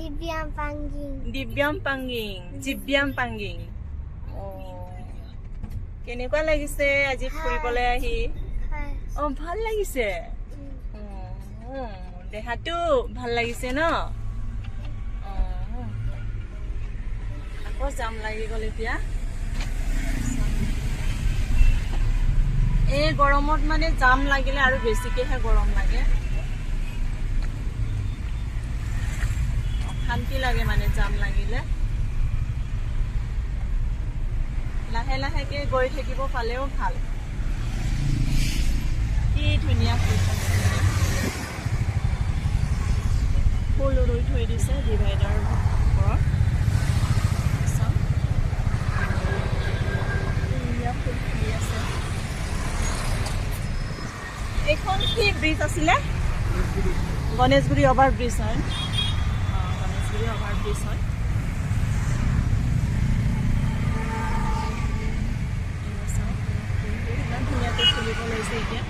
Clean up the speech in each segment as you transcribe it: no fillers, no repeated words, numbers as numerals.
দিব্যাম পাংগিং জিব্যাম পাংগিং কেনেকুৱা লাগিছে আজি ফুৰিবলৈ আহি ভাল লাগিছে দেহাটো ভাল লাগিছে ন আকৌ জাম লাগি গ'ল এতিয়া এই গৰমত মানে জাম লাগিলে আৰু বেছিকেহে গৰম লাগে শান্তি লাগে মানে জাম লাগিলে লাহে লাহেকে গৈ থাকিব পালেও ভাল কি ধুনীয়া ফুল ৰুই থৈ দিছে ডিভাইডাৰ ওপৰত ফুল ফুলি আছে এইখন কি ব্ৰিজ আছিলে গণেশগুৰি অভাৰ ব্ৰিজ হয় গণেশগুৰি অভাৰ ব্ৰিজ হয় ইমান ধুনীয়াকৈ ফুলিব লৈছে এতিয়া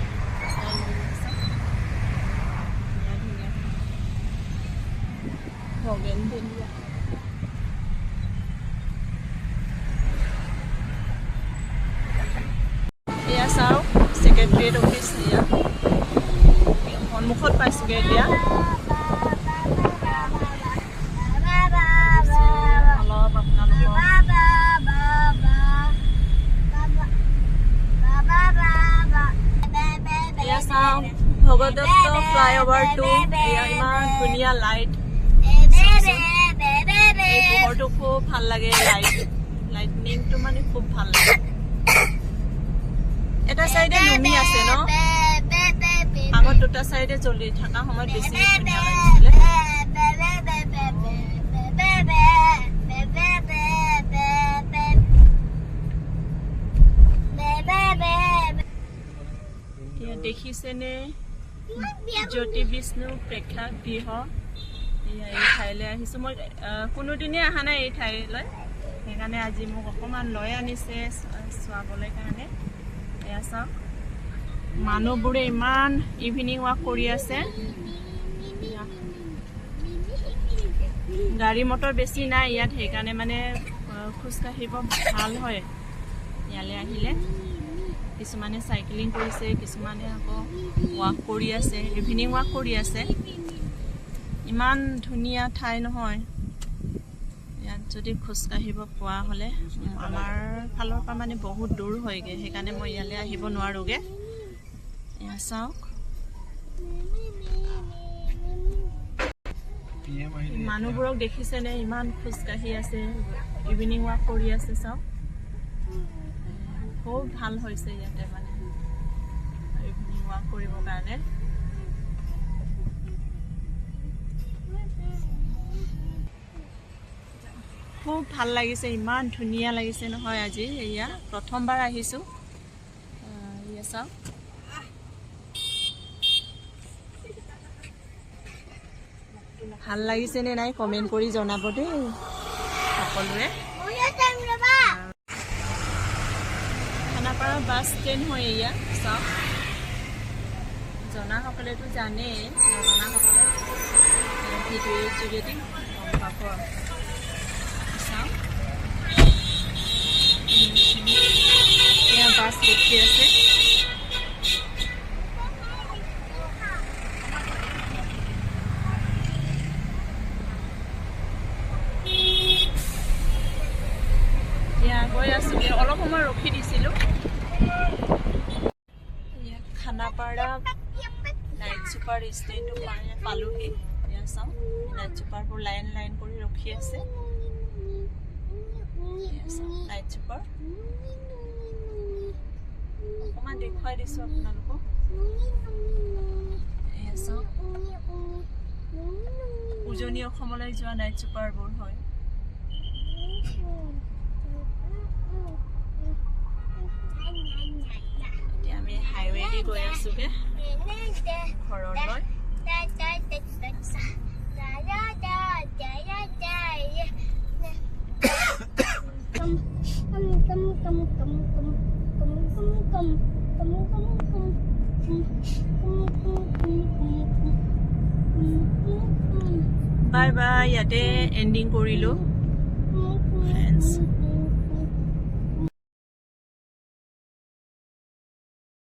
ধুনীয়া ধুনীয়া এয়া চাওক ছেক্ৰেটাৰিয়েট অফিচ এয়া সন্মুখত পাইছোগে এতিয়া অলপ আপোনালোকক এয়া চাওক ভগদত্ত ফ্লাইঅভাৰটো এয়া ইমান ধুনীয়া লাইট এই পোহৰটো খুব ভাল লাগে লাইটনিংটো মানে খুব ভাল লাগে এটা চাইডে নুমি আছে ন আগত দুটা চাইডে জ্বলি থকা সময়ত বেছি ধুনীয়া লাগিছিলে দেখিছেনে জ্যোতি বিষ্ণু প্ৰেক্ষাগৃহ এই ঠাইলৈ আহিছোঁ মই কোনোদিনে অহা নাই এই ঠাইলৈ সেইকাৰণে আজি মোক অকণমান লৈ আনিছে চোৱাবলৈ কাৰণে এয়া চাওক মানুহবোৰে ইমান ইভিনিং ৱাক কৰি আছে গাড়ী মটৰ বেছি নাই ইয়াত সেইকাৰণে মানে খোজকাঢ়িব ভাল হয় ইয়ালৈ আহিলে কিছুমানে চাইকেলিং কৰিছে কিছুমানে আকৌ ৱাক কৰি আছে ইভিনিং ৱাক কৰি আছে ইমান ধুনীয়া ঠাই নহয় ইয়াত যদি খোজকাঢ়িব পোৱা হ'লে আমাৰ ফালৰ পৰা মানে বহুত দূৰ হয়গৈ সেইকাৰণে মই ইয়ালৈ আহিব নোৱাৰোঁগৈ এয়া চাওক মানুহবোৰক দেখিছেনে ইমান খোজকাঢ়ি আছে ইভিনিং ৱাক কৰি আছে চাওক খুব ভাল হৈছে ইয়াতে মানে ইভিনিং ৱাক কৰিবৰ কাৰণে খুব ভাল লাগিছে ইমান ধুনীয়া লাগিছে নহয় আজি এয়া প্ৰথমবাৰ আহিছোঁ এয়া চাওক ভাল লাগিছেনে নাই কমেণ্ট কৰি জনাব দেই সকলোৱে খানাপাৰা বাছ ষ্টেণ্ড হয় এয়া চাওক জনাসকলেতো জানেই নজনাসকলে ভিডিঅ'ৰ যোগেদি গম পাব চাওক এয়া বাছ ৰখি আছে গৈ আছোঁ অলপ সময় ৰখি দিছিলোঁ খানাপাৰা নাইট ছুপাৰ ষ্টেণ্ডটো পালোহি এয়া চাওঁ নাইট ছুপাৰবোৰ লাইন কৰি ৰখি আছে নাইট ছুপাৰ অকণমান দেখুৱাই দিছোঁ আপোনালোকক এয়া চাওঁ উজনি অসমলৈ যোৱা নাইট ছুপাৰবোৰ হয় আমি হাইৱেদি গৈ আছোগে ঘৰলৈ বাই বাই, ইয়াতে এণ্ডিং কৰিলোঁ ফ্ৰেণ্ডছ।